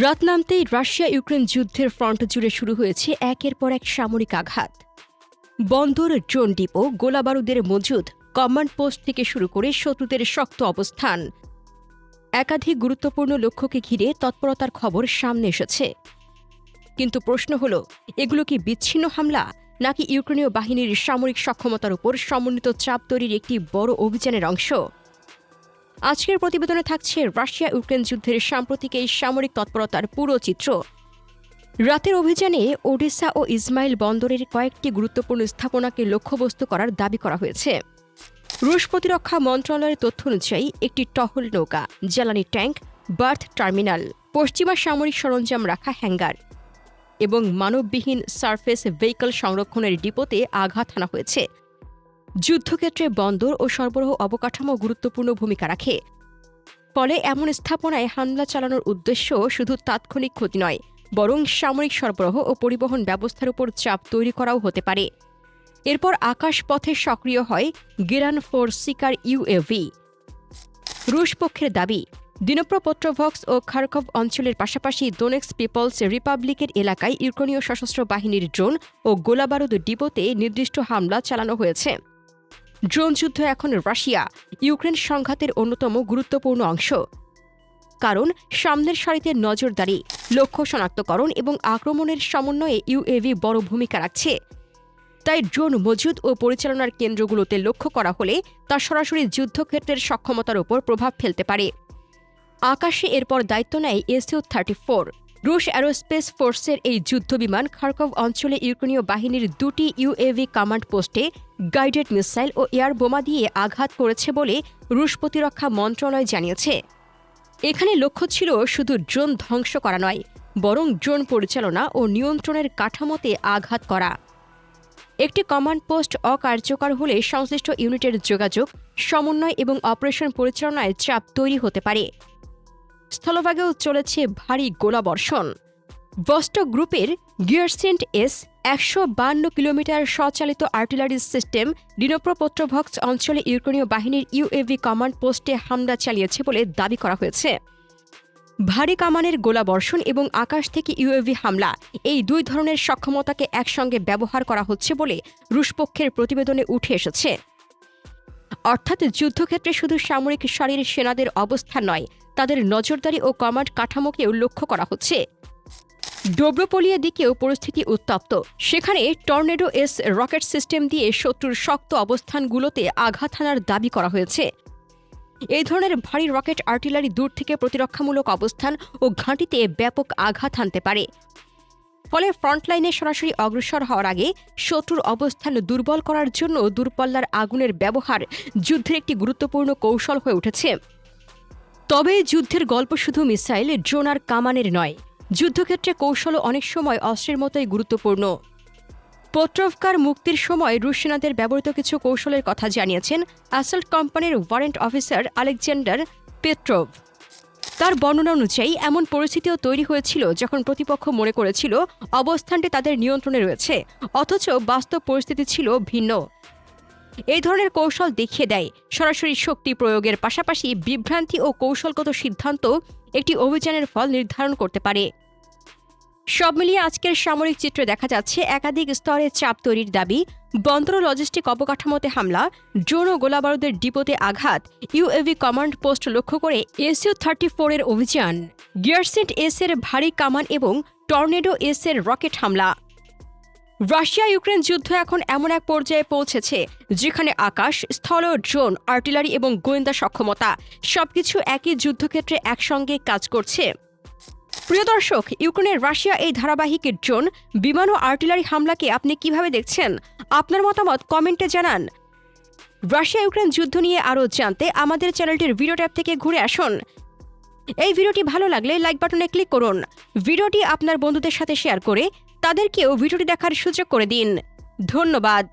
রাত নামতেই Russia Ukraine যুদ্ধের ফ্রন্ট জুড়ে শুরু হয়েছে একের পর এক সামরিক আঘাত। বন্দর, ড্রোন ডিপো, গোলাবারুদের মজুদ, কমান্ড পোস্ট থেকে শুরু করে শত্রুদের শক্ত অবস্থান, একাধিক গুরুত্বপূর্ণ লক্ষ্যকে ঘিরে তৎপরতার খবর সামনে এসেছে। কিন্তু প্রশ্ন হল, এগুলো কি বিচ্ছিন্ন হামলা, নাকি ইউক্রেনীয় বাহিনীর সামরিক সক্ষমতার উপর সমন্বিত চাপ তৈরির একটি বড় অভিযানের অংশ? আজকের প্রতিবেদনে থাকছে রাশিয়া ইউক্রেন যুদ্ধের সাম্প্রতিক এই সামরিক তৎপরতার পুরো চিত্র। রাতের অভিযানে ওডেসা ও ইসমাইল বন্দরের কয়েকটি গুরুত্বপূর্ণ স্থাপনাকে লক্ষ্যবস্তু করার দাবি করা হয়েছে। রুশ প্রতিরক্ষা মন্ত্রণালয়ের তথ্য অনুযায়ী একটি টহল নৌকা, জ্বালানি ট্যাঙ্ক, বার্থ টার্মিনাল, পশ্চিমা সামরিক সরঞ্জাম রাখা হ্যাঙ্গার এবং মানববিহীন সারফেস ভেহিকল সংরক্ষণের ডিপোতে আঘাত হানা হয়েছে। যুদ্ধক্ষেত্রে বন্দর ও সরবরাহ অবকাঠামো গুরুত্বপূর্ণ ভূমিকা রাখে। ফলে এমন স্থাপনায় হামলা চালানোর উদ্দেশ্য শুধু তাৎক্ষণিক ক্ষতি নয়, বরং সামরিক সরবরাহ ও পরিবহন ব্যবস্থার উপর চাপ তৈরি করাও হতে পারে। এরপর আকাশপথে সক্রিয় হয় গেরান 4 সিকার ইউএভি। রুশ পক্ষের দাবি, দিনপ্রপত্রভক্স ও খারকভ অঞ্চলের পাশাপাশি দোনেক্স পিপলস রিপাবলিকের এলাকায় ইউক্রেনীয় সশস্ত্র বাহিনীর ড্রোন ও গোলাবারুদ ডিপোতে নির্দিষ্ট হামলা চালানো হয়েছে। ড্রোন যুদ্ধ এখন রাশিয়া ইউক্রেন সংঘাতের অন্যতম গুরুত্বপূর্ণ অংশ। কারণ সামনের সারিতে নজরদারি, লক্ষ্য শনাক্তকরণ এবং আক্রমণের সমন্বয়ে ইউএভি বড় ভূমিকা রাখছে। তাই ড্রোন মজুদ ও পরিচালনার কেন্দ্রগুলোতে লক্ষ্য করা হলে তা সরাসরি যুদ্ধক্ষেত্রের সক্ষমতার উপর প্রভাব ফেলতে পারে। আকাশে এরপর দায়িত্ব নেয় SU-34। রুশ অ্যারোস্পেস ফোর্সের এই যুদ্ধবিমান খারকভ অঞ্চলে ইউক্রেনীয় বাহিনীর দুটি ইউএভি কমান্ড পোস্টে গাইডেড মিসাইল ও এয়ার বোমা দিয়ে আঘাত করেছে বলে রুশ প্রতিরক্ষা মন্ত্রণালয় জানিয়েছে। এখানে লক্ষ্য ছিল শুধু ড্রোন ধ্বংস করা নয়, বরং ড্রোন পরিচালনা ও নিয়ন্ত্রণের কাঠামোতে আঘাত করা। একটি কমান্ড পোস্ট অকার্যকর হলে সংশ্লিষ্ট ইউনিটের যোগাযোগ, সমন্বয় এবং অপারেশন পরিচালনায় চাপ তৈরি হতে পারে। স্থলভাগেও চলেছে ভারী গোলাবর্ষণ। ভস্টক গ্রুপের গিয়ারসেন্ট এস 152 কিলোমিটার স্বচালিত আর্টিলারি সিস্টেম দিনপ্রপত্রভক্স অঞ্চলে ইউক্রেনীয় বাহিনীর ইউএভি কমান্ড পোস্টে হামলা চালিয়েছে বলে দাবি করা হয়েছে। ভারী কামানের গোলাবর্ষণ এবং আকাশ থেকে ইউএভি হামলা, এই দুই ধরনের সক্ষমতাকে একসঙ্গে ব্যবহার করা হচ্ছে বলে রুশপক্ষের প্রতিবেদনে উঠে এসেছে। অর্থাৎ যুদ্ধক্ষেত্রে শুধু সামরিক সারির সেনাদের অবস্থান নয়, তাদের নজরদারি ও কমান্ড কাঠামোকেও লক্ষ্য করা হচ্ছে। ডোব্রোপোলিয়া দিকেও পরিস্থিতি উত্তপ্ত। সেখানে টর্নেডো এস রকেট সিস্টেম দিয়ে শত্রুর শক্ত অবস্থানগুলোতে আঘাত হানার দাবি করা হয়েছে। এই ধরনের ভারী রকেট আর্টিলারি দূর থেকে প্রতিরক্ষামূলক অবস্থান ও ঘাঁটিতে ব্যাপক আঘাত হানতে পারে। ফলে ফ্রন্টলাইনে সরাসরি অগ্রসর হওয়ার আগে শত্রুর অবস্থান দুর্বল করার জন্য দূরপাল্লার আগুনের ব্যবহার যুদ্ধের একটি গুরুত্বপূর্ণ কৌশল হয়ে উঠেছে। তবে যুদ্ধের গল্প শুধু মিসাইল, ড্রোন আর কামানের নয়। যুদ্ধক্ষেত্রে কৌশলও অনেক সময় অস্ত্রের মতোই গুরুত্বপূর্ণ। পোট্রভকার মুক্তির সময় রুশ সেনাদের ব্যবহৃত কিছু কৌশলের কথা জানিয়েছেন অ্যাসল্ট কোম্পানির ওয়ারেন্ট অফিসার আলেকজান্ডার পেট্রোভ। তার বর্ণনা অনুযায়ী এমন পরিস্থিতিও তৈরি হয়েছিল যখন প্রতিপক্ষ মনে করেছিল অবস্থানটি তাদের নিয়ন্ত্রণে রয়েছে, অথচ বাস্তব পরিস্থিতি ছিল ভিন্ন। এই ধরনের কৌশল দেখিয়ে দেয় সরাসরি শক্তি প্রয়োগের পাশাপাশি বিভ্রান্তি ও কৌশলগত সিদ্ধান্ত একটি অভিযানের ফল নির্ধারণ করতে পারে। সব মিলিয়ে আজকের সামরিক চিত্রে দেখা যাচ্ছে একাধিক স্তরে চাপ তৈরির দাবি, বন্দর ও লজিস্টিক অবকাঠামোতে হামলা, ড্রোন ও গোলাবারুদের ডিপোতে আঘাত, ইউএভি কমান্ড পোস্ট লক্ষ্য করে SU-34 এর অভিযান, গিয়ারসেন্ট এস এর ভারী কামান এবং টর্নেডো এস এর রকেট হামলা। রাশিয়া ইউক্রেন যুদ্ধ এখন এমন এক পর্যায়ে পৌঁছেছে যেখানে আকাশ, স্থল, ড্রোন, আর্টিলারি এবং গোয়েন্দা সক্ষমতা সবকিছু একই যুদ্ধক্ষেত্রে একসঙ্গে কাজ করছে। প্রিয় দর্শক, ইউক্রেনের রাশিয়া এই ধারাবাহিক ড্রোন, বিমান ও আর্টিলারি হামলাকে আপনি কিভাবে দেখছেন? আপনার মতামত কমেন্টে জানান। রাশিয়া ইউক্রেন যুদ্ধ নিয়ে আরও জানতে আমাদের চ্যানেলটির ভিডিও ট্যাব থেকে ঘুরে আসুন। এই ভিডিওটি ভালো লাগলে লাইক বাটনে ক্লিক করুন। ভিডিওটি আপনার বন্ধুদের সাথে শেয়ার করে তাদেরকেও ভিডিওটি দেখার সুযোগ করে দিন। ধন্যবাদ।